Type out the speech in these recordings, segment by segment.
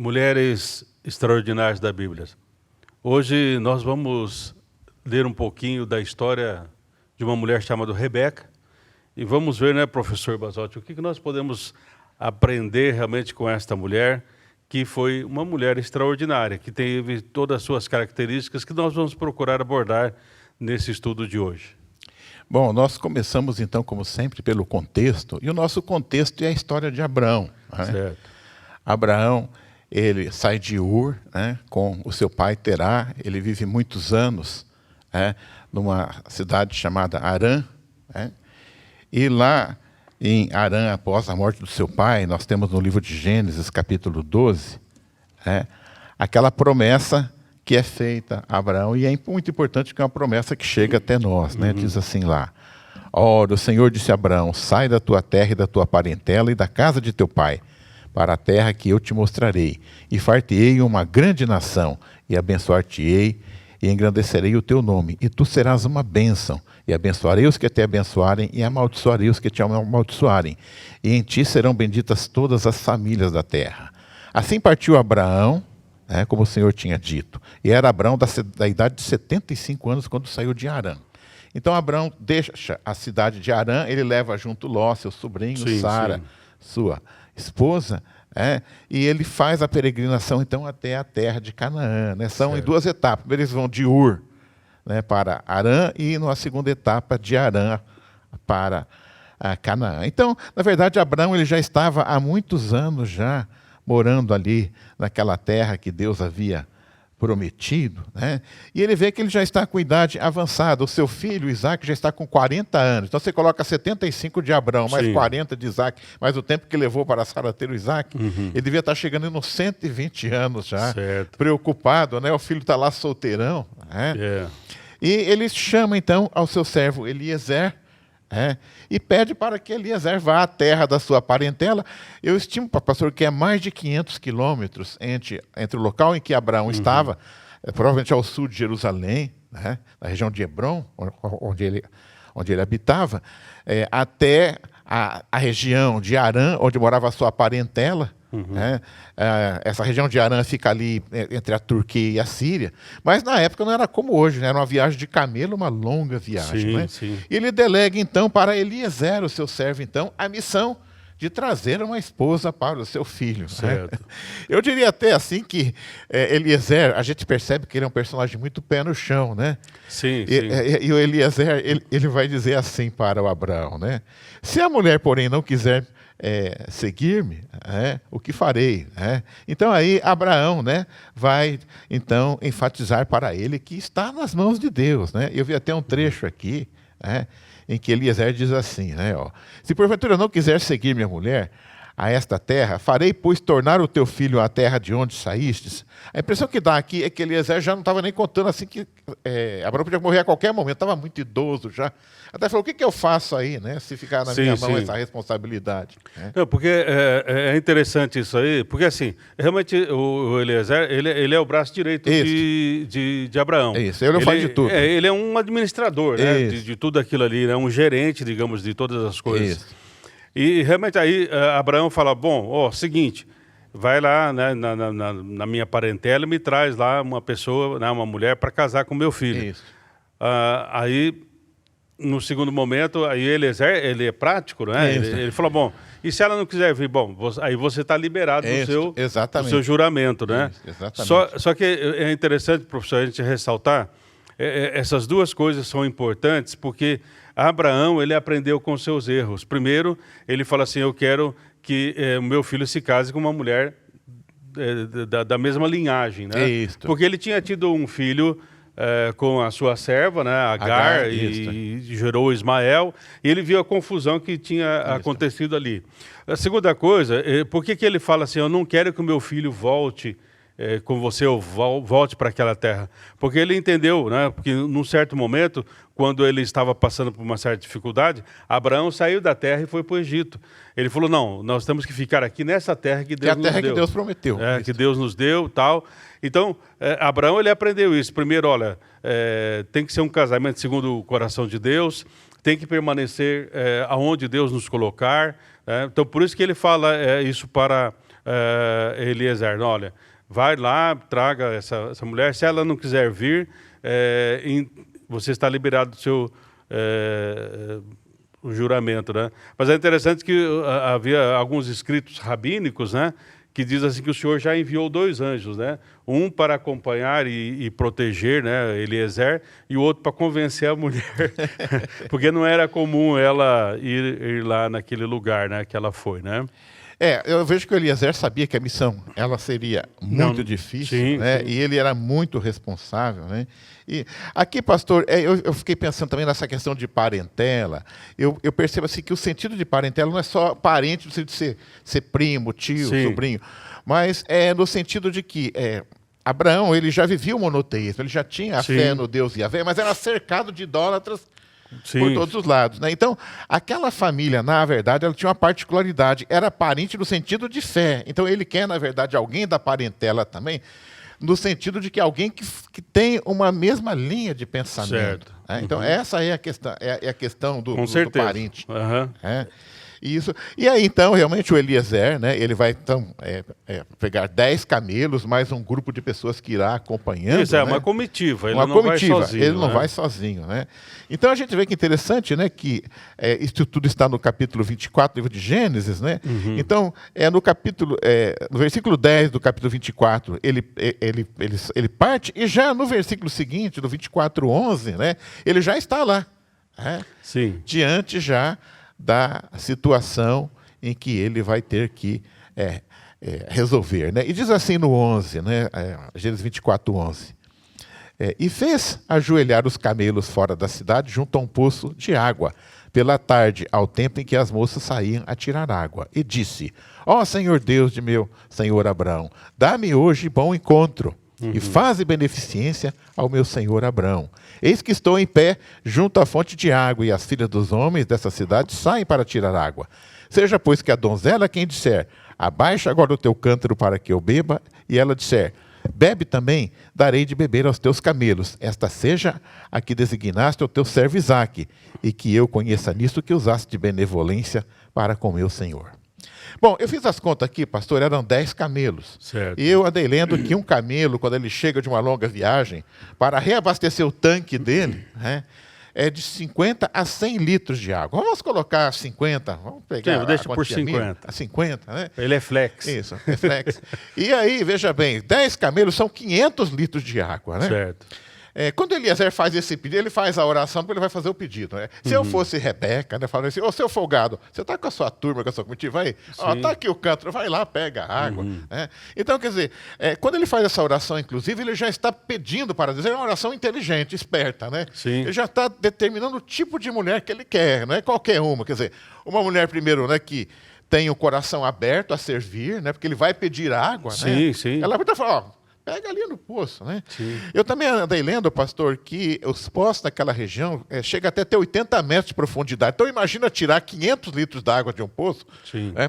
Mulheres extraordinárias da Bíblia. Hoje nós vamos ler um pouquinho da história de uma mulher chamada Rebeca e vamos ver, né, professor Basotti, o que nós podemos aprender realmente com esta mulher, que foi uma mulher extraordinária, que teve todas as suas características que nós vamos procurar abordar nesse estudo de hoje. Bom, nós começamos então, como sempre, pelo contexto, e o nosso contexto é a história de Abraão. Né? Certo. Abraão, ele sai de Ur, né, com o seu pai Terá, ele vive muitos anos, né, numa cidade chamada Harã, né, e lá em Harã, após a morte do seu pai, nós temos no livro de Gênesis, capítulo 12, né, aquela promessa que é feita a Abraão, e é muito importante que é uma promessa que chega até nós, né, diz assim lá: ora, o Senhor disse a Abraão, sai da tua terra e da tua parentela e da casa de teu pai, para a terra que eu te mostrarei, e far-te-ei uma grande nação, e abençoar-te-ei, e engrandecerei o teu nome, e tu serás uma bênção, e abençoarei os que te abençoarem, e amaldiçoarei os que te amaldiçoarem, e em ti serão benditas todas as famílias da terra. Assim partiu Abraão, como o Senhor tinha dito, e era Abraão da idade de 75 anos quando saiu de Harã. Então Abraão deixa a cidade de Harã, ele leva junto Ló, seu sobrinho, Sara, sua esposa, e ele faz a peregrinação então até a terra de Canaã. Né? São em duas etapas. Primeiro eles vão de Ur, né, para Harã, e na segunda etapa de Harã para Canaã. Então, na verdade, Abraão ele já estava há muitos anos já morando ali naquela terra que Deus havia prometido, né? E ele vê que ele já está com idade avançada. O seu filho, Isaac, já está com 40 anos. Então você coloca 75 de Abraão, mais 40 de Isaac, mais o tempo que levou para Sara ter o Isaac, ele devia estar chegando nos 120 anos já, preocupado, né? O filho está lá solteirão. Né? E ele chama então ao seu servo Eliezer, e pede para que Eliezer vá à terra da sua parentela. Eu estimo, pastor, que é mais de 500 quilômetros entre o local em que Abraão estava, provavelmente ao sul de Jerusalém, né, na região de Hebrom, onde ele habitava, até a região de Harã, onde morava a sua parentela. Essa região de Harã fica ali entre a Turquia e a Síria, mas na época não era como hoje, né? Era uma viagem de camelo, uma longa viagem. Né? E ele delega então para Eliezer, o seu servo, então, a missão de trazer uma esposa para o seu filho. Né? Eu diria até assim que Eliezer, a gente percebe que ele é um personagem muito pé no chão, né? E o Eliezer, ele vai dizer assim para o Abraão, né? Se a mulher, porém, não quiser seguir-me, o que farei? Então aí Abraão, né, vai então enfatizar para ele que está nas mãos de Deus. Né? Eu vi até um trecho aqui, em que Eliezer diz assim, né, se porventura não quiser seguir minha mulher a esta terra, farei, pois, tornar o teu filho à terra de onde saístes. A impressão que dá aqui é que Eliezer já não estava nem contando assim que Abraão podia morrer a qualquer momento, estava muito idoso já. Até falou, o que eu faço aí, né, se ficar na minha mão essa responsabilidade? Não, porque é interessante isso aí, porque assim, realmente o Eliezer, ele é o braço direito de Abraão. Isso, ele faz de tudo. Ele é um administrador, né, de tudo aquilo ali, né, um gerente, digamos, de todas as coisas. Isso. E realmente aí Abraão fala, bom, seguinte, vai lá, né, na minha parentela e me traz lá uma pessoa, né, uma mulher para casar com meu filho. Isso. Aí, no segundo momento, aí Eliezer, ele é prático, né? Ele falou, bom, e se ela não quiser vir? Bom, aí você está liberado do seu juramento, né? Só que é interessante, professor, a gente ressaltar, essas duas coisas são importantes, porque Abraão, ele aprendeu com seus erros. Primeiro, ele fala assim, eu quero que o meu filho se case com uma mulher da mesma linhagem, né? Porque ele tinha tido um filho com a sua serva, né, Agar, e gerou Ismael, e ele viu a confusão que tinha acontecido ali. A segunda coisa, por que ele fala assim, eu não quero que o meu filho volte com você, ou volte para aquela terra? Porque ele entendeu, né, que num certo momento, quando ele estava passando por uma certa dificuldade, Abraão saiu da terra e foi para o Egito. Ele falou, não, nós temos que ficar aqui nessa terra que Deus nos deu. Que a terra que Deus prometeu. Que Deus nos deu, tal. Então, Abraão, ele aprendeu isso. Primeiro, olha, tem que ser um casamento segundo o coração de Deus, tem que permanecer aonde Deus nos colocar. Então, por isso que ele fala isso para Eliezer, olha, vai lá, traga essa mulher, se ela não quiser vir, você está liberado do seu o juramento, né? Mas é interessante que havia alguns escritos rabínicos, né, que diz assim que o Senhor já enviou 2 anjos, né? Um para acompanhar e proteger, né, Eliezer, e o outro para convencer a mulher, porque não era comum ela ir lá naquele lugar, né, que ela foi, né? Eu vejo que o Eliezer sabia que a missão ela seria muito difícil, sim, né? Sim. E ele era muito responsável, né? E aqui, pastor, eu fiquei pensando também nessa questão de parentela. Eu percebo assim que o sentido de parentela não é só parente no sentido de ser primo, tio, Sim. sobrinho, mas é no sentido de que Abraão ele já vivia o monoteísmo, ele já tinha a fé no Deus Yahvé, mas era cercado de idólatras por todos os lados, né? Então, aquela família, na verdade, ela tinha uma particularidade, era parente no sentido de fé. Então, ele quer, na verdade, alguém da parentela também, no sentido de que alguém que tem uma mesma linha de pensamento. Certo. Né? Então, essa é a questão, a questão do parente. Uhum. Isso. E aí, então, realmente, o Eliezer, né, ele vai, então, pegar 10 camelos, mais um grupo de pessoas que irá acompanhando. Isso, uma comitiva, ele não vai sozinho. Ele não vai sozinho, né? Então, a gente vê que é interessante, né, que isso tudo está no capítulo 24 do livro de Gênesis, né? Uhum. Então, no versículo 10 do capítulo 24, ele parte, e já no versículo seguinte, do 24:11, né, ele já está lá. Né? Sim. Diante já da situação em que ele vai ter que resolver. Né? E diz assim no 11, né? Gênesis 24:11. E fez ajoelhar os camelos fora da cidade, junto a um poço de água, pela tarde, ao tempo em que as moças saíam a tirar água. E disse, ó Senhor Deus de meu senhor Abraão, dá-me hoje bom encontro, e faze beneficência ao meu senhor Abraão. Eis que estou em pé junto à fonte de água, e as filhas dos homens dessa cidade saem para tirar água. Seja, pois, que a donzela quem disser, abaixa agora o teu cântaro para que eu beba, e ela disser, bebe também, darei de beber aos teus camelos. Esta seja a que designaste ao teu servo Isaque, e que eu conheça nisto que usaste de benevolência para com meu senhor. Bom, eu fiz as contas aqui, pastor, eram 10 camelos. Certo. E eu andei lendo que um camelo, quando ele chega de uma longa viagem, para reabastecer o tanque dele, né, é de 50 a 100 litros de água. Vamos colocar 50, vamos pegar. Deixa por 50. 50, né? Ele é flex. Isso, é flex. E aí, veja bem, 10 camelos são 500 litros de água, né? Certo. Quando Eliezer faz esse pedido, ele faz a oração, porque ele vai fazer o pedido. Né? Se eu fosse Rebeca, né, falando assim, ô seu folgado, você está com a sua turma, com a sua comitiva aí? Está aqui o cântaro, vai lá, pega a água. Né? Então, quer dizer, quando ele faz essa oração, inclusive, ele já está pedindo para Deus, é uma oração inteligente, esperta. Né? Sim. Ele já está determinando o tipo de mulher que ele quer, não é qualquer uma. Quer dizer, uma mulher, primeiro, né, que tem o coração aberto a servir, né, porque ele vai pedir água. Sim, né? sim. Ela vai falar, ó, pega ali no poço, né? Sim. Eu também andei lendo, pastor, que os poços naquela região chegam até ter 80 metros de profundidade. Então, imagina tirar 500 litros d'água de um poço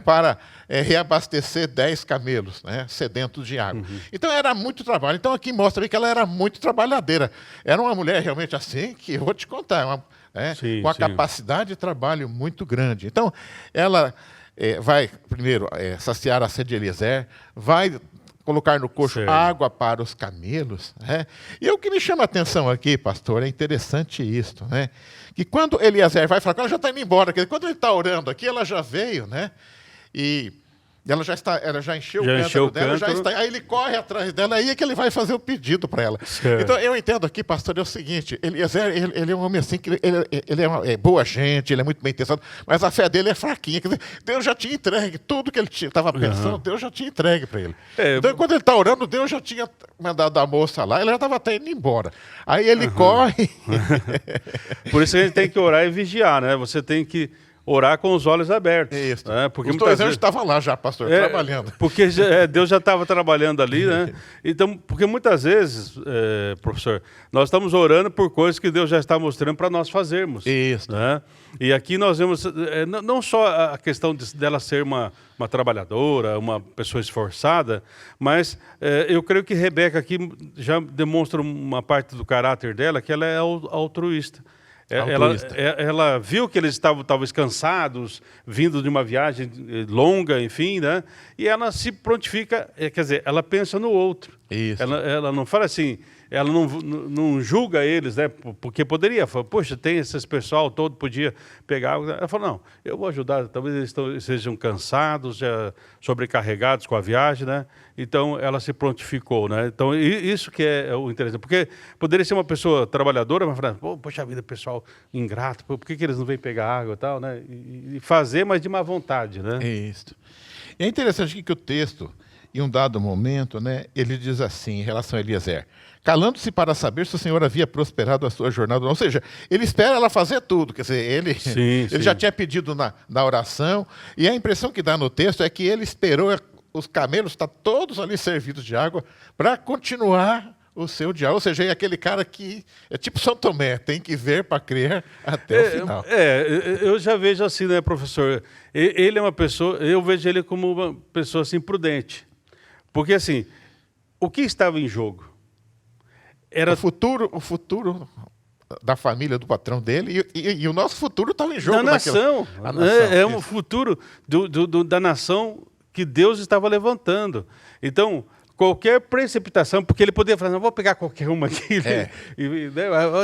para reabastecer 10 camelos, né, sedentos de água. Então, era muito trabalho. Então, aqui mostra que ela era muito trabalhadeira. Era uma mulher realmente assim, que eu vou te contar, com a capacidade de trabalho muito grande. Então, ela vai, primeiro, saciar a sede de Eliezer, vai colocar no coxo água para os camelos. Né? E o que me chama a atenção aqui, pastor, é interessante isto, né? Que quando Eliezer vai falar, ela já está indo embora, quando ele está orando aqui, ela já veio, né? E ela já encheu o cântaro dela, já está, aí ele corre atrás dela, aí é que ele vai fazer o pedido para ela. Certo. Então, eu entendo aqui, pastor, é o seguinte, Eliezer, ele é um homem assim, que ele é boa gente, ele é muito bem intencionado, mas a fé dele é fraquinha. Quer dizer, Deus já tinha entregue tudo que ele estava pensando, Deus já tinha entregue para ele. Então, quando ele está orando, Deus já tinha mandado a moça lá, ele já estava até indo embora. Aí ele corre. Por isso que a gente tem que orar e vigiar, né? Você tem que orar com os olhos abertos. Isso. Né? Porque os 2 anos estavam lá já, pastor, trabalhando. Porque Deus já estava trabalhando ali, né? Então, porque muitas vezes, professor, nós estamos orando por coisas que Deus já está mostrando para nós fazermos. Isso. Né? E aqui nós vemos, não só a questão dela ser uma trabalhadora, uma pessoa esforçada, mas eu creio que Rebeca aqui já demonstra uma parte do caráter dela, que ela é altruísta. ela viu que eles estavam talvez cansados, vindo de uma viagem longa, enfim, né? E ela se prontifica, quer dizer, ela pensa no outro. Isso. Ela não fala assim, ela não julga eles, né? Porque poderia, fala, poxa, tem esses pessoal todo, podia pegar. Ela fala, não, eu vou ajudar, talvez eles sejam cansados, já sobrecarregados com a viagem, né? Então, ela se prontificou, né? Então, isso que é o interessante. Porque poderia ser uma pessoa trabalhadora, mas falar, poxa vida, pessoal ingrato, por que eles não vêm pegar água e tal, né? E fazer, mas de má vontade, né? Isso. E é interessante aqui que o texto, em um dado momento, né, ele diz assim, em relação a Eliezer, calando-se para saber se o Senhor havia prosperado a sua jornada. Ou seja, ele espera ela fazer tudo. Quer dizer, ele já tinha pedido na oração, e a impressão que dá no texto é que ele esperou os camelos estar todos ali servidos de água para continuar o seu diálogo. Ou seja, é aquele cara que é tipo São Tomé, tem que ver para crer até o final. Eu já vejo assim, né, professor? Ele é uma pessoa, eu vejo ele como uma pessoa assim prudente. Porque assim, o que estava em jogo? Era o futuro da família do patrão dele e o nosso futuro estava em jogo. Da nação. É um futuro da nação que Deus estava levantando. Então, qualquer precipitação, porque ele poderia falar, não, vou pegar qualquer uma aqui. Né?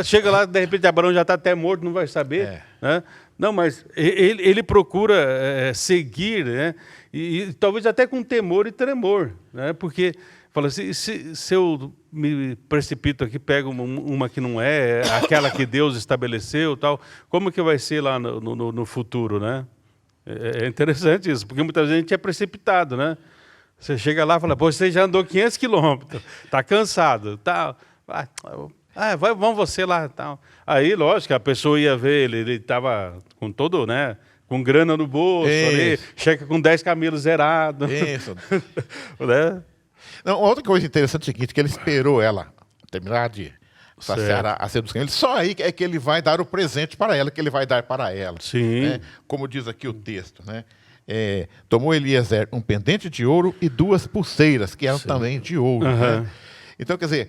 Chega lá, de repente, Abraão já está até morto, não vai saber. Né? Não, mas ele procura seguir, né? E talvez até com temor e tremor, né? Porque fala assim, se eu me precipito aqui, pego uma que não é aquela que Deus estabeleceu, tal, como que vai ser lá no futuro, né? É interessante isso, porque muita gente é precipitado, né? Você chega lá e fala, pô, você já andou 500 quilômetros, está cansado, tal. Vamos você lá, tal. Aí, lógico, a pessoa ia ver, ele estava com todo, né? Com grana no bolso, ali, chega com 10 camelos zerados. Isso. Né? Não, outra coisa interessante é o seguinte, que ele esperou ela terminar de saciar a sedução. Ele só aí é que ele vai dar o presente para ela, que ele vai dar para ela. Sim. Né? Como diz aqui o texto, né? Tomou Eliezer um pendente de ouro e 2 pulseiras, que eram também de ouro. Né? Então, quer dizer,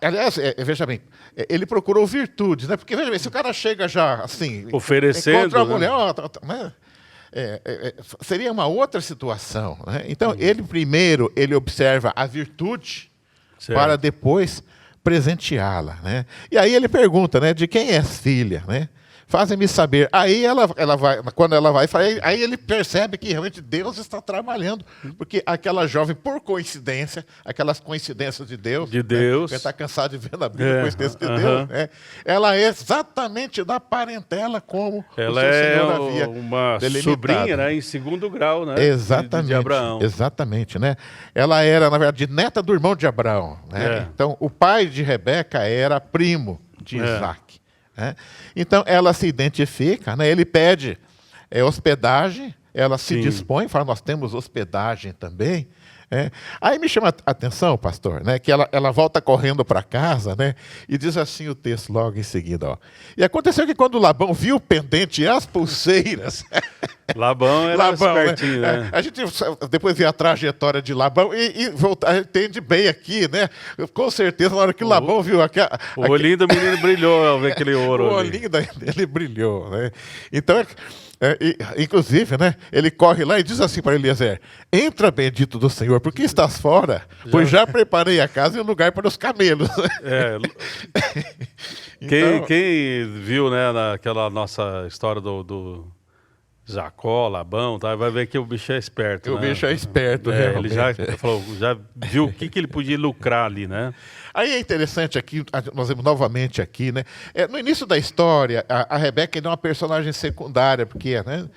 aliás, veja bem, ele procurou virtudes, né? Porque, veja bem, se o cara chega já assim, oferecendo, contra a mulher, né? Seria uma outra situação. Né? Então, ele observa a virtude para depois presenteá-la. Né? E aí ele pergunta, né, de quem és filha, né? Fazem-me saber. Aí ela vai, quando ela vai, aí ele percebe que realmente Deus está trabalhando, porque aquela jovem, por coincidência, aquelas coincidências de Deus, né? Porque está cansado de ver na Bíblia coincidência de Deus, né? Ela é exatamente da parentela como ela o seu Senhor havia uma delimitado. Sobrinha, né, em 2º grau, né? Exatamente, de Abraão. Exatamente, né? Ela era, na verdade, neta do irmão de Abraão, né? Então, o pai de Rebeca era primo de Isaac. Né? Então, ela se identifica, né? Ele pede hospedagem, ela se dispõe, fala, nós temos hospedagem também. Aí me chama a atenção, pastor, né, que ela volta correndo para casa, né, e diz assim o texto logo em seguida. Ó. E aconteceu que quando Labão viu o pendente e as pulseiras... Labão era espertinho, né? A gente depois vê a trajetória de Labão e entende bem aqui, né? Com certeza, na hora que Labão viu... O olhinho do menino brilhou ao ver aquele ouro. O olhinho dele brilhou, né? Então... inclusive, né, ele corre lá e diz assim para Eliezer, entra, bendito do Senhor, porque estás fora, pois já preparei a casa e um lugar para os camelos. Então, quem viu, né, naquela nossa história do Jacó, Labão, tá, vai ver que o bicho é esperto. O bicho é esperto, ele já viu o que ele podia lucrar ali, né? Aí é interessante aqui, nós vemos novamente aqui, né? No início da história, a Rebeca é uma personagem secundária, porque né,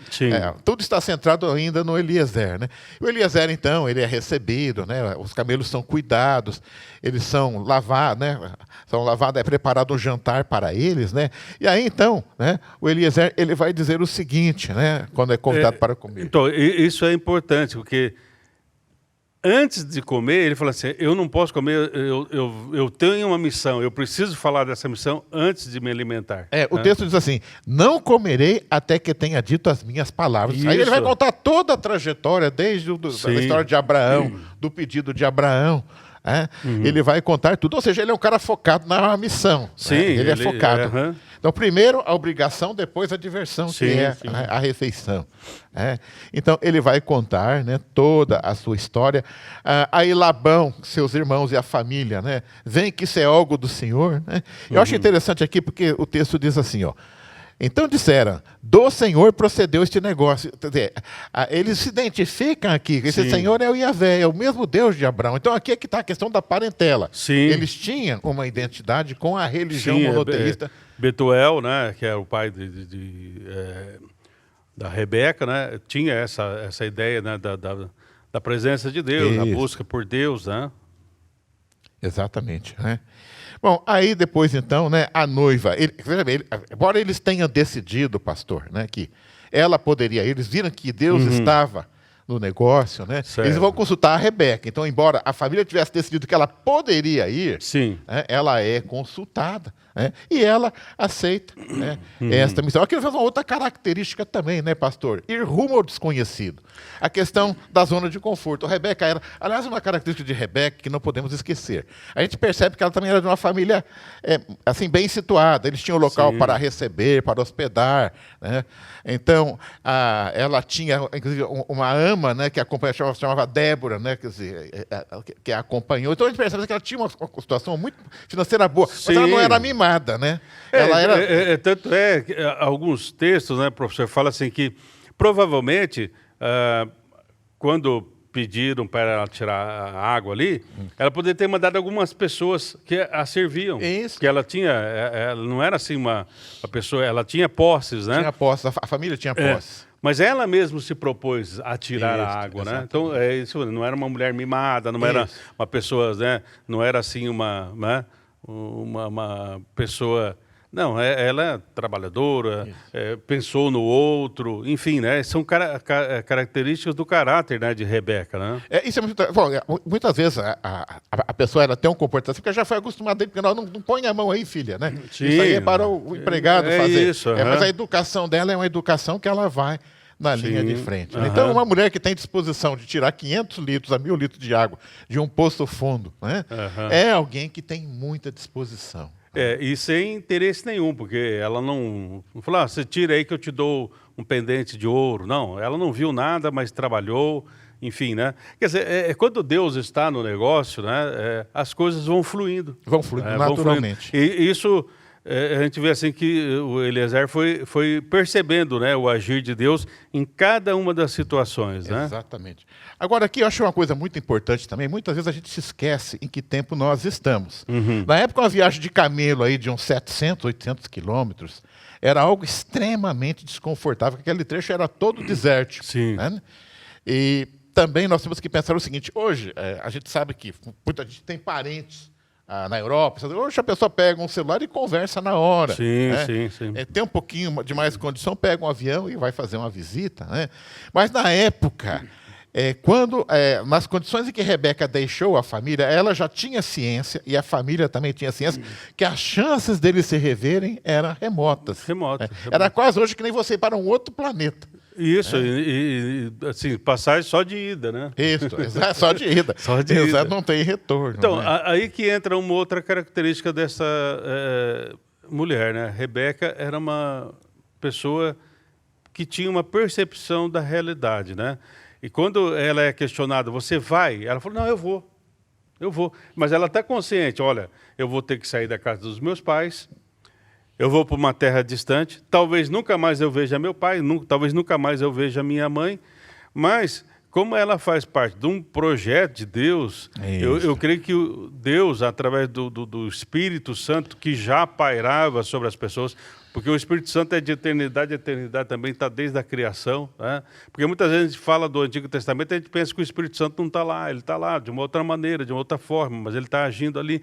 tudo está centrado ainda no Eliezer, né? O Eliezer, então, ele é recebido, né? Os camelos são cuidados, eles são lavados, né? É preparado um jantar para eles, né? E aí, então, né? O Eliezer, ele vai dizer o seguinte, né? Quando é convidado para comer. Então, isso é importante, porque... Antes de comer, ele falou assim, eu não posso comer, eu tenho uma missão, eu preciso falar dessa missão antes de me alimentar. O texto diz assim, não comerei até que tenha dito as minhas palavras. Isso. Aí ele vai contar toda a trajetória, desde a história de Abraão, do pedido de Abraão, Ele vai contar tudo. Ou seja, ele é um cara focado na missão. Sim, ele é focado. Então, primeiro a obrigação, depois a diversão, que é a refeição. Então, ele vai contar, né, toda a sua história. Aí Labão, seus irmãos e a família, né, veem que isso é algo do Senhor. Né? Eu acho interessante aqui, porque o texto diz assim, ó. Então disseram, do Senhor procedeu este negócio. Quer dizer, eles se identificam aqui, esse Senhor é o Iavé, é o mesmo Deus de Abraão. Então aqui é que está a questão da parentela. Sim. Eles tinham uma identidade com a religião monoteísta. Betuel, né, que é o pai da Rebeca, né, tinha essa ideia, né, da presença de Deus, da busca por Deus. Né? Exatamente. Né? Bom, aí depois, então, né, a noiva, embora eles tenham decidido, pastor, né, que ela poderia ir, eles viram que Deus estava no negócio, né, eles vão consultar a Rebeca. Então, embora a família tivesse decidido que ela poderia ir, né, ela é consultada, né, e ela aceita, né, esta missão. Aqui faz uma outra característica também, né, pastor? Ir rumo ao desconhecido. A questão da zona de conforto. Rebeca era, aliás, uma característica de Rebeca que não podemos esquecer. A gente percebe que ela também era de uma família assim, bem situada. Eles tinham local para receber, para hospedar. Né? Então, ela tinha, inclusive, uma ama, né, que acompanhava, chamava Débora, né, quer dizer, que a acompanhou. Então, a gente percebe que ela tinha uma situação muito financeira boa, mas ela não era mimada. Né? Ela era... Tanto é que alguns textos, né, professor, fala assim que provavelmente... quando pediram para ela tirar a água ali, ela poderia ter mandado algumas pessoas que a serviam. Isso. Que ela tinha, ela não era assim uma pessoa, ela tinha posses, né? Tinha posses, a família tinha posses. Mas ela mesma se propôs a tirar a água, né? Então, isso não era uma mulher mimada, não era uma pessoa, né? Não era assim uma pessoa... Não, ela é trabalhadora, pensou no outro, enfim, né? São características do caráter, né, de Rebeca, né? Isso é muito, muitas vezes a pessoa ela tem um comportamento assim, porque já foi acostumada, porque não põe a mão aí, filha, né? Sim, isso aí é para o empregado fazer. Isso, mas a educação dela é uma educação que ela vai na linha de frente. Então, uma mulher que tem disposição de tirar 500 litros a 1.000 litros de água de um poço fundo, né? É alguém que tem muita disposição. E sem interesse nenhum, porque ela não falou, você tira aí que eu te dou um pendente de ouro. Não, ela não viu nada, mas trabalhou, enfim, né? Quer dizer, quando Deus está no negócio, né, as coisas vão fluindo. Vão fluindo naturalmente. Vão fluindo. E isso, a gente vê assim que o Eliezer foi percebendo, né, o agir de Deus em cada uma das situações. Né? Exatamente. Agora, aqui eu acho uma coisa muito importante também. Muitas vezes a gente se esquece em que tempo nós estamos. Na época, uma viagem de camelo aí de uns 700, 800 quilômetros era algo extremamente desconfortável, porque aquele trecho era todo desértico. Sim. Né? E também nós temos que pensar o seguinte, hoje a gente sabe que muita gente tem parentes na Europa, hoje a pessoa pega um celular e conversa na hora. Sim, né? sim. Tem um pouquinho de mais condição, pega um avião e vai fazer uma visita. Né? Mas na época... nas condições em que Rebeca deixou a família, ela já tinha ciência, e a família também tinha ciência, que as chances deles se reverem eram remotas. Era quase hoje que nem você ir para um outro planeta. Isso, e assim, passagem só de ida, né? Isso, só de ida. Só de ida. Não tem retorno. Então, né? Aí que entra uma outra característica dessa mulher, né? Rebeca era uma pessoa que tinha uma percepção da realidade, né? E quando ela é questionada, você vai? Ela falou, não, eu vou. Mas ela está consciente, olha, eu vou ter que sair da casa dos meus pais, eu vou para uma terra distante, talvez nunca mais eu veja meu pai, talvez nunca mais eu veja minha mãe, mas como ela faz parte de um projeto de Deus, eu creio que Deus, através do Espírito Santo, que já pairava sobre as pessoas, porque o Espírito Santo é de eternidade, a eternidade também está desde a criação. Né? Porque muitas vezes a gente fala do Antigo Testamento e a gente pensa que o Espírito Santo não está lá, ele está lá de uma outra maneira, de uma outra forma, mas ele está agindo ali.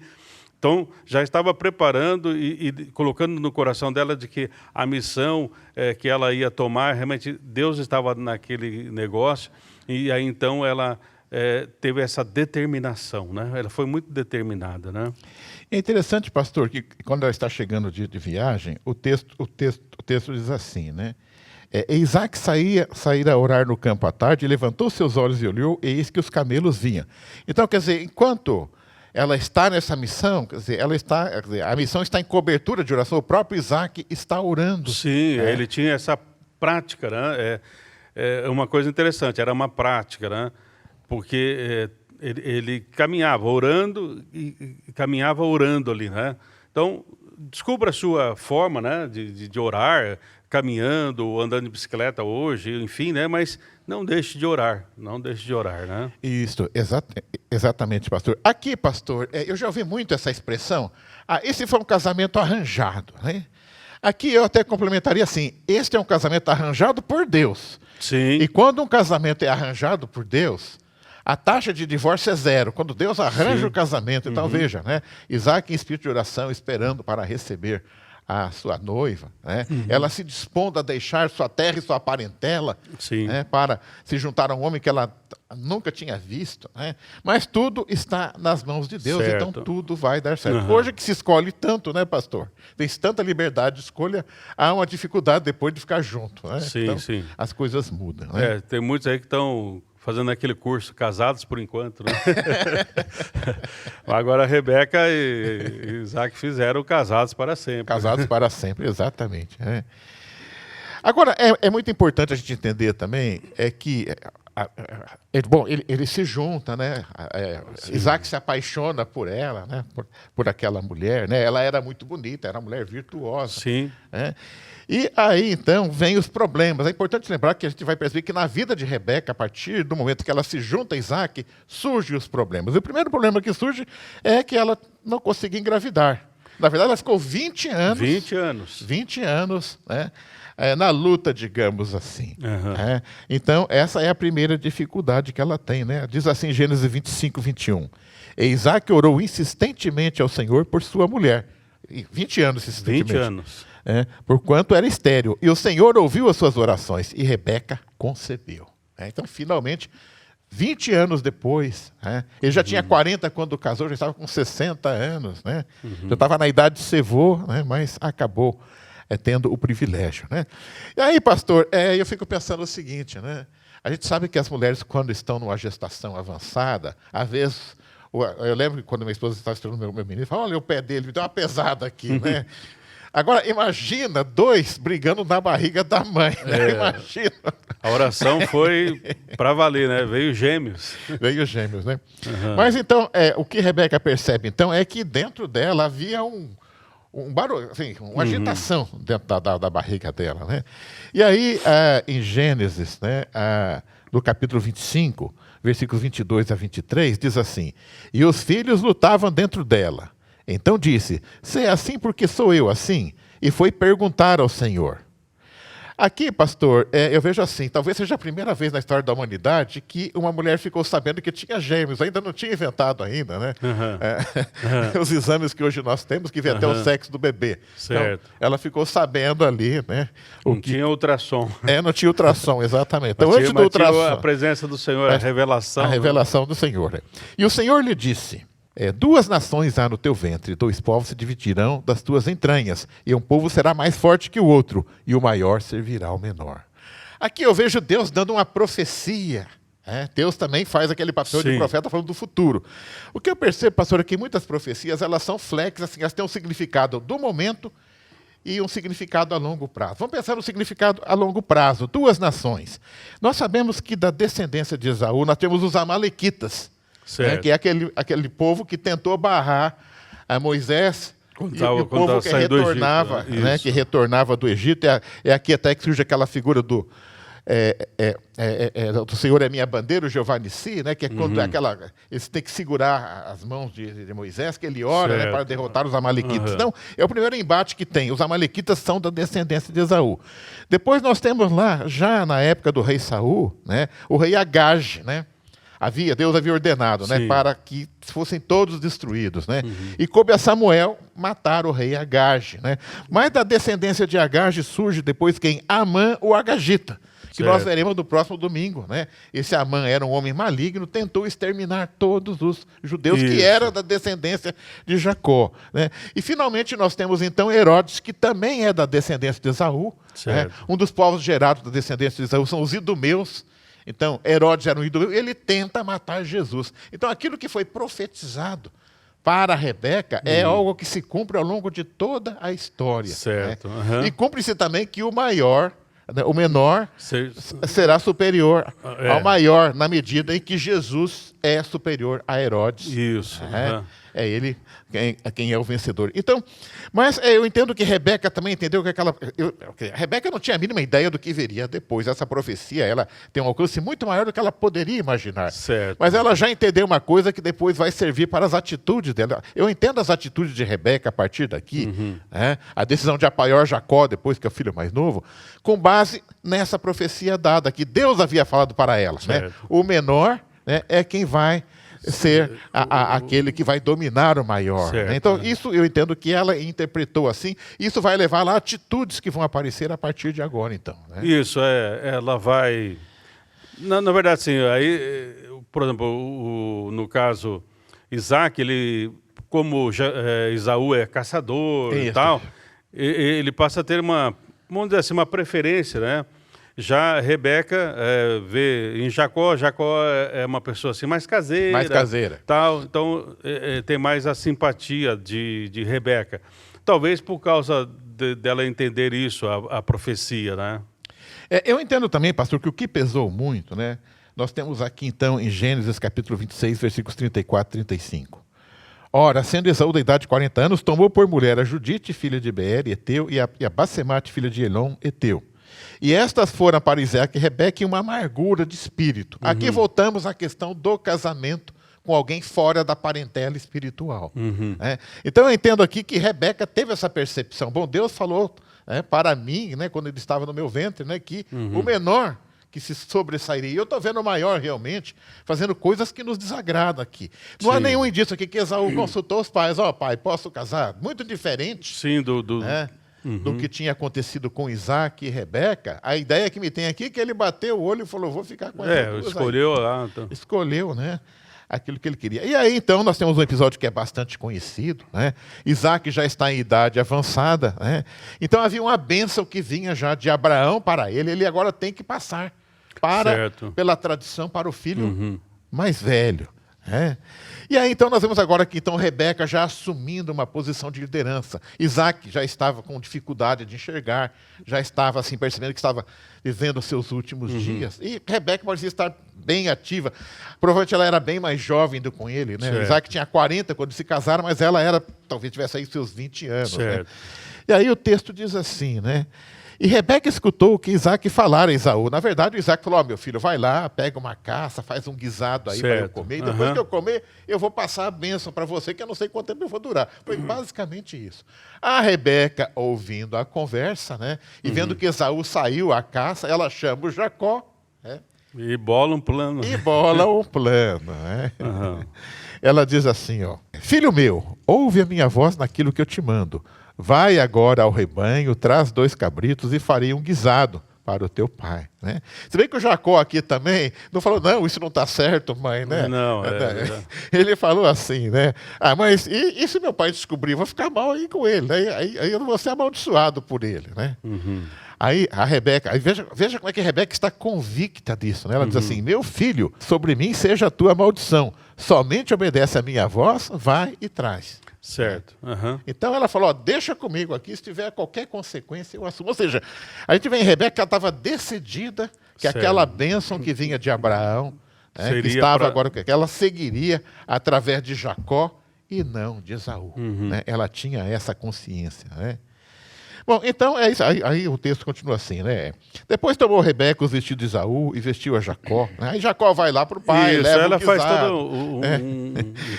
Então, já estava preparando e colocando no coração dela de que a missão que ela ia tomar, realmente Deus estava naquele negócio, e aí então ela teve essa determinação, né? Ela foi muito determinada, né? É interessante, pastor, que quando ela está chegando de viagem, o texto diz assim, né? Isaac saíra a orar no campo à tarde, levantou seus olhos e olhou, e eis que os camelos vinham. Então, quer dizer, enquanto ela está nessa missão, quer dizer, a missão está em cobertura de oração. O próprio Isaac está orando. Sim, ele tinha essa prática, né? É uma coisa interessante, era uma prática, né? Porque ele caminhava orando e caminhava orando ali, né? Então, descubra a sua forma, né, de orar, caminhando, andando de bicicleta hoje, enfim, né? Mas não deixe de orar, né? Isso, exatamente, pastor. Aqui, pastor, eu já ouvi muito essa expressão. Esse foi um casamento arranjado, né? Aqui eu até complementaria assim, este é um casamento arranjado por Deus. Sim. E quando um casamento é arranjado por Deus, a taxa de divórcio é zero. Quando Deus arranja o casamento, então veja, né? Isaac em espírito de oração, esperando para receber a sua noiva, né? Ela se dispondo a deixar sua terra e sua parentela, né? Para se juntar a um homem que ela nunca tinha visto, né? Mas tudo está nas mãos de Deus, então tudo vai dar certo. Hoje que se escolhe tanto, né, pastor? Tem tanta liberdade de escolha, há uma dificuldade depois de ficar junto, né? Sim, então, sim. As coisas mudam, né? Tem muitos aí que estão fazendo aquele curso, casados por enquanto, né? Agora a Rebeca e Isaac fizeram casados para sempre. Casados para sempre, exatamente. Né? Agora, é muito importante a gente entender também que ele se junta, né? Isaac se apaixona por ela, né? Por aquela mulher, né? Ela era muito bonita, era uma mulher virtuosa. Sim. Né? E aí, então, vem os problemas. É importante lembrar que a gente vai perceber que na vida de Rebeca, a partir do momento que ela se junta a Isaac, surgem os problemas. E o primeiro problema que surge é que ela não conseguia engravidar. Na verdade, ela ficou 20 anos. 20 anos, né? Na luta, digamos assim. Né? Então, essa é a primeira dificuldade que ela tem. Né? Diz assim em Gênesis 25, 21. E Isaac orou insistentemente ao Senhor por sua mulher. 20 anos insistentemente. 20 anos. Porquanto era estéril. E o Senhor ouviu as suas orações, e Rebeca concebeu. Então, finalmente, 20 anos depois, ele já tinha 40 quando casou, já estava com 60 anos, né? Já estava na idade de ser vô, né? Mas acabou tendo o privilégio. Né? E aí, pastor, eu fico pensando o seguinte, né? A gente sabe que as mulheres, quando estão numa gestação avançada, às vezes, eu lembro que quando minha esposa estava estudando meu menino, falava, olha o pé dele, me deu uma pesada aqui, né? Agora, imagina 2 brigando na barriga da mãe, né? Imagina. A oração foi para valer, né? Veio gêmeos. Veio gêmeos, né? Mas então, o que Rebeca percebe, então, é que dentro dela havia um barulho, assim, uma agitação dentro da barriga dela, né? E aí, em Gênesis, né, no capítulo 25, versículos 22 a 23, diz assim, e os filhos lutavam dentro dela. Então disse, se é assim, porque sou eu assim? E foi perguntar ao Senhor. Aqui, pastor, eu vejo assim, talvez seja a primeira vez na história da humanidade que uma mulher ficou sabendo que tinha gêmeos, ainda não tinha inventado ainda, né? Os exames que hoje nós temos, que vê até o sexo do bebê. Certo. Então, ela ficou sabendo ali, né? Tinha ultrassom. Não tinha ultrassom, exatamente. Então, antes do ultrassom, a presença do Senhor, a revelação. A revelação do Senhor. Né? E o Senhor lhe disse... 2 nações há no teu ventre, 2 povos se dividirão das tuas entranhas, e um povo será mais forte que o outro, e o maior servirá ao menor. Aqui eu vejo Deus dando uma profecia. Deus também faz aquele papel de profeta falando do futuro. O que eu percebo, pastor, é que muitas profecias, elas são flex, assim, elas têm um significado do momento e um significado a longo prazo. Vamos pensar no significado a longo prazo. 2 nações. Nós sabemos que da descendência de Esaú, nós temos os amalequitas, que é aquele povo que tentou barrar a Moisés e o povo que retornava, do Egito, né? Que retornava do Egito. Aqui até que surge aquela figura do Senhor é minha bandeira, o Jeová Nissi, né? Que é quando eles têm que segurar as mãos de Moisés, que ele ora, né, para derrotar os amalequitas. Então, é o primeiro embate que tem. Os amalequitas são da descendência de Esaú. Depois nós temos lá, já na época do rei Saul, né, o rei Agage, né? Deus havia ordenado, né, para que fossem todos destruídos, né? E coube a Samuel matar o rei Agage, né? Mas da descendência de Agage surge depois quem? Amã, o Agagita, que nós veremos no próximo domingo, né? Esse Amã era um homem maligno, tentou exterminar todos os judeus que eram da descendência de Jacó, né? E finalmente nós temos então Herodes, que também é da descendência de Esaú, né? Um dos povos gerados da descendência de Esaú são os idumeus. Então, Herodes era um ídolo, ele tenta matar Jesus. Então, aquilo que foi profetizado para Rebeca é algo que se cumpre ao longo de toda a história. Certo. Né? E cumpre-se também que o menor será superior ao maior, na medida em que Jesus é superior a Herodes. Isso. É ele quem é o vencedor. Então, mas eu entendo que Rebeca também entendeu que Rebeca não tinha a mínima ideia do que viria depois. Essa profecia, ela tem um alcance muito maior do que ela poderia imaginar. Certo. Mas ela já entendeu uma coisa que depois vai servir para as atitudes dela. Eu entendo as atitudes de Rebeca a partir daqui, a decisão de apoiar Jacó, depois que é o filho mais novo, com base nessa profecia dada, que Deus havia falado para ela. Né? O menor, né, é quem vai ser aquele que vai dominar o maior. Certo, né? Então, isso eu entendo que ela interpretou assim. Isso vai levar lá a atitudes que vão aparecer a partir de agora, então. Né? Isso, ela vai... Na verdade, sim, aí, por exemplo, no caso, Isaac, ele, como Esaú é caçador e tal, ele passa a ter vamos dizer assim, uma preferência, né? Já Rebeca vê em Jacó é uma pessoa assim mais caseira. Tal, então tem mais a simpatia de Rebeca. Talvez por causa dela entender isso, a profecia, né? Eu entendo também, pastor, que o que pesou muito, né? Nós temos aqui então em Gênesis capítulo 26, versículos 34 e 35. Ora, sendo Esaú da idade de 40 anos, tomou por mulher a Judite, filha de Beer, Eteu, e a Basemate, filha de Elon, Eteu. E estas foram para Isaac e Rebeca uma amargura de espírito. Aqui voltamos à questão do casamento com alguém fora da parentela espiritual. Né? Então eu entendo aqui que Rebeca teve essa percepção. Bom, Deus falou para mim, né, quando ele estava no meu ventre, né, que o menor que se sobressairia. E eu estou vendo o maior realmente fazendo coisas que nos desagradam aqui. Não há nenhum indício aqui que Esaú consultou os pais. Pai, posso casar? Muito diferente. Sim, do que tinha acontecido com Isaac e Rebeca. A ideia que me tem aqui é que ele bateu o olho e falou, vou ficar com essa duas escolheu lá. Então. Escolheu, né? Aquilo que ele queria. E aí, então, nós temos um episódio que é bastante conhecido, né? Isaac já está em idade avançada, né? Então havia uma bênção que vinha já de Abraão para ele agora tem que passar pela tradição para o filho mais velho. E aí, então, nós vemos agora que então, Rebeca já assumindo uma posição de liderança. Isaac já estava com dificuldade de enxergar, já estava assim, percebendo que estava vivendo os seus últimos dias. E Rebeca parecia estar bem ativa. Provavelmente ela era bem mais jovem do que ele. Né? Isaac tinha 40 quando se casaram, mas ela talvez tivesse aí seus 20 anos. Né? E aí o texto diz assim, né? E Rebeca escutou o que Isaac falara a Esaú. Na verdade, o Isaac falou, meu filho, vai lá, pega uma caça, faz um guisado aí para eu comer. E depois que eu comer, eu vou passar a bênção para você, que eu não sei quanto tempo eu vou durar. Foi basicamente isso. A Rebeca, ouvindo a conversa, né, e vendo que Esaú saiu à caça, ela chama o Jacó. Né, e bola um plano. Né? Ela diz assim, filho meu, ouve a minha voz naquilo que eu te mando. Vai agora ao rebanho, traz 2 cabritos e farei um guisado para o teu pai. Né? Se bem que o Jacó aqui também não falou, não, isso não está certo, mãe. Né? Não, ele falou assim, né? Mas e se meu pai descobrir, eu vou ficar mal aí com ele. Né? Aí eu não vou ser amaldiçoado por ele. Né? Aí a Rebeca, veja como é que a Rebeca está convicta disso. Né? Ela diz assim, meu filho, sobre mim seja a tua maldição. Somente obedece a minha voz, vai e traz. Certo. Então ela falou, deixa comigo aqui, se tiver qualquer consequência, eu assumo. Ou seja, a gente vê em Rebeca que ela estava decidida que aquela bênção que vinha de Abraão, né, que estava agora, que ela seguiria através de Jacó e não de Esaú. Né? Ela tinha essa consciência. Né? Bom, então é isso. Aí o texto continua assim, né? Depois tomou Rebeca os vestidos de Esaú e vestiu a Jacó. Né? Aí Jacó vai lá para o pai, leva ela o guisado. Faz todo um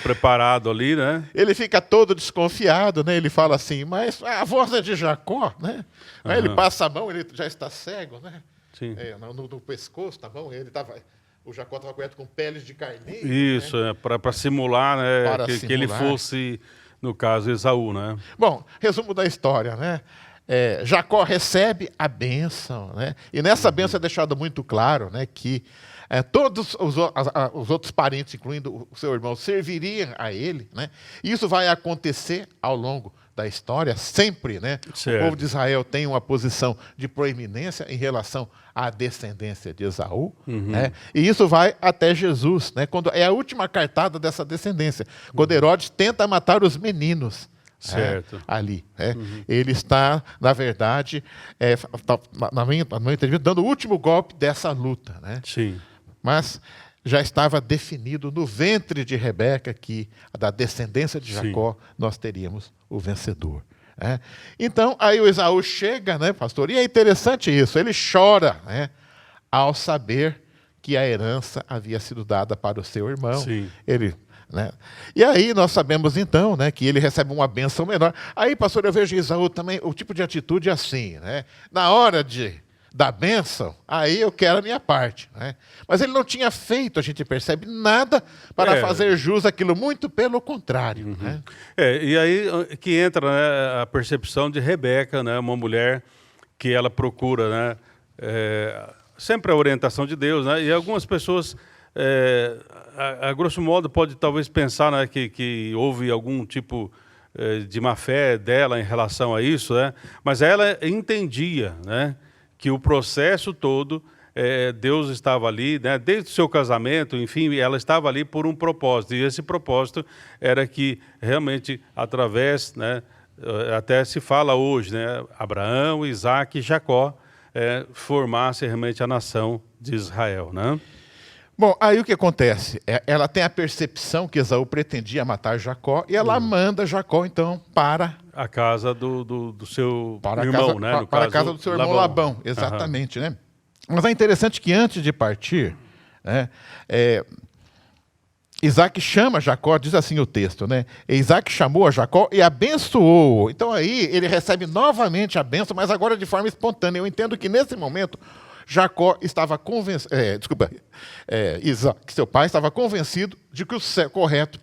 preparado ali, né? Ele fica todo desconfiado, né? Ele fala assim, mas a voz é de Jacó, né? Aí ele passa a mão, ele já está cego, né? Sim. No pescoço, tá bom? O Jacó estava coberto com peles de carneiro. Isso, né? Para simular, né? Que ele fosse, no caso, Esaú, né? Bom, resumo da história, né? Jacó recebe a bênção, né? E nessa bênção é deixado muito claro, né, que todos os outros parentes, incluindo o seu irmão, serviriam a ele. Né? E isso vai acontecer ao longo da história, sempre, né? O povo de Israel tem uma posição de proeminência em relação à descendência de Esaú, né? E isso vai até Jesus, né? Quando é a última cartada dessa descendência, quando Herodes tenta matar os meninos. Certo. Ali. Ele está, na verdade, na minha entrevista, dando o último golpe dessa luta. Né? Sim. Mas já estava definido no ventre de Rebeca que, da descendência de Jacó, nós teríamos o vencedor. Né? Então, aí o Esaú chega, né, pastor? E é interessante isso, ele chora, né, ao saber que a herança havia sido dada para o seu irmão. Sim. Né? E aí nós sabemos então, né, que ele recebe uma bênção menor. Aí, pastor, eu vejo Esaú também, o tipo de atitude é assim, né? Na hora da bênção, aí eu quero a minha parte. Né? Mas ele não tinha feito, a gente percebe, nada para fazer jus àquilo, muito pelo contrário. Né? E aí que entra, né, a percepção de Rebeca, né, uma mulher que ela procura, né, sempre a orientação de Deus, né? E algumas pessoas... a grosso modo, pode talvez pensar, né, que houve algum tipo de má fé dela em relação a isso, né? Mas ela entendia, né, que o processo todo, Deus estava ali, né, desde o seu casamento, enfim, ela estava ali por um propósito. E esse propósito era que realmente, através, né, até se fala hoje, né, Abraão, Isaac e Jacó formasse realmente a nação de Israel, né? Bom, aí o que acontece? Ela tem a percepção que Esaú pretendia matar Jacó e ela manda Jacó, então, para... a casa do seu irmão, né? Para a casa do seu irmão Labão, exatamente. Né? Mas é interessante que antes de partir, né, Isaac chama Jacó, diz assim o texto, né? Isaac chamou a Jacó e abençoou. Então aí ele recebe novamente a bênção, mas agora de forma espontânea. Eu entendo que nesse momento... Jacó estava convencido, Isaac, seu pai, estava convencido de que o correto...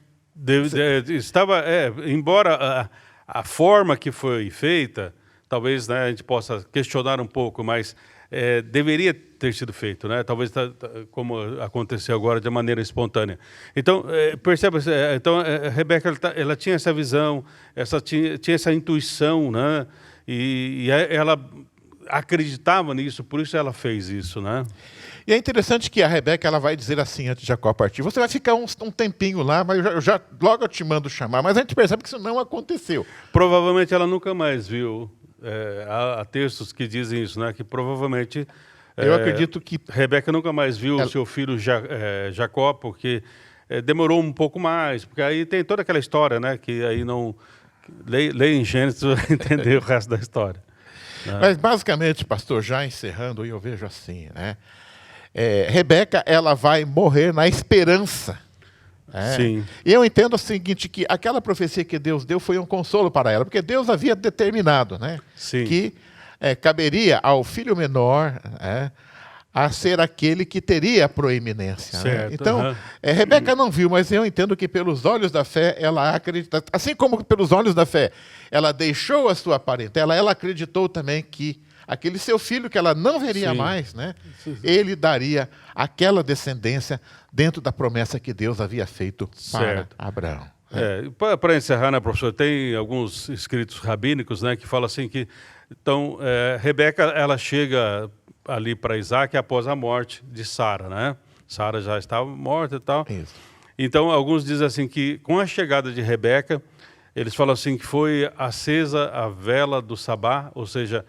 embora a forma que foi feita, talvez, né, a gente possa questionar um pouco, mas deveria ter sido feito, né? Talvez como aconteceu agora de maneira espontânea. Então, perceba, Rebeca ela tinha essa visão, tinha essa intuição, né? E ela... acreditava nisso, por isso ela fez isso, né? E é interessante que a Rebeca ela vai dizer assim antes de Jacó partir: você vai ficar um tempinho lá, mas logo eu te mando chamar. Mas a gente percebe que isso não aconteceu. Provavelmente ela nunca mais viu. Há textos que dizem isso, né? Que provavelmente eu acredito que Rebeca nunca mais viu o seu filho Jacó, porque demorou um pouco mais, porque aí tem toda aquela história, né? Que aí não leia em Gênesis para entender o resto da história. Mas basicamente, pastor, já encerrando, eu vejo assim, né? Rebeca, ela vai morrer na esperança. Sim. E eu entendo o seguinte, que aquela profecia que Deus deu foi um consolo para ela, porque Deus havia determinado, né, que caberia ao filho menor, a ser aquele que teria a proeminência. Né? Então, Rebeca não viu, mas eu entendo que pelos olhos da fé, ela acredita, assim como pelos olhos da fé, ela deixou a sua parentela, ela acreditou também que aquele seu filho que ela não veria mais, né, ele daria aquela descendência dentro da promessa que Deus havia feito para Abraão. Para encerrar, né, professor, tem alguns escritos rabínicos, né, que falam assim que então Rebeca ela chega ali para Isaac após a morte de Sara, né? Sara já estava morta e tal. Isso. Então alguns dizem assim que com a chegada de Rebeca, eles falam assim que foi acesa a vela do sabá, ou seja,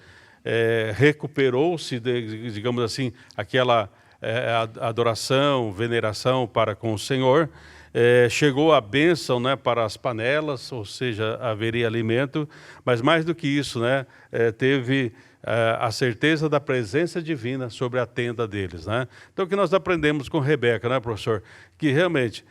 recuperou-se, digamos assim, aquela adoração, veneração para com o Senhor. Chegou a bênção, né, para as panelas, ou seja, haveria alimento, mas mais do que isso, né, teve a certeza da presença divina sobre a tenda deles, né? Então, o que nós aprendemos com Rebeca, né, professor? Que realmente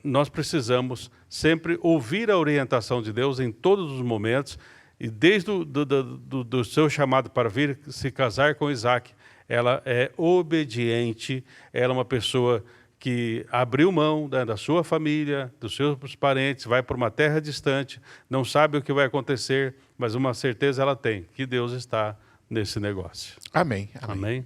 nós precisamos sempre ouvir a orientação de Deus em todos os momentos, e desde do seu chamado para vir se casar com Isaac, ela é obediente, ela é uma pessoa que abriu mão, né, da sua família, dos seus parentes, vai para uma terra distante, não sabe o que vai acontecer, mas uma certeza ela tem, que Deus está nesse negócio. Amém. Amém.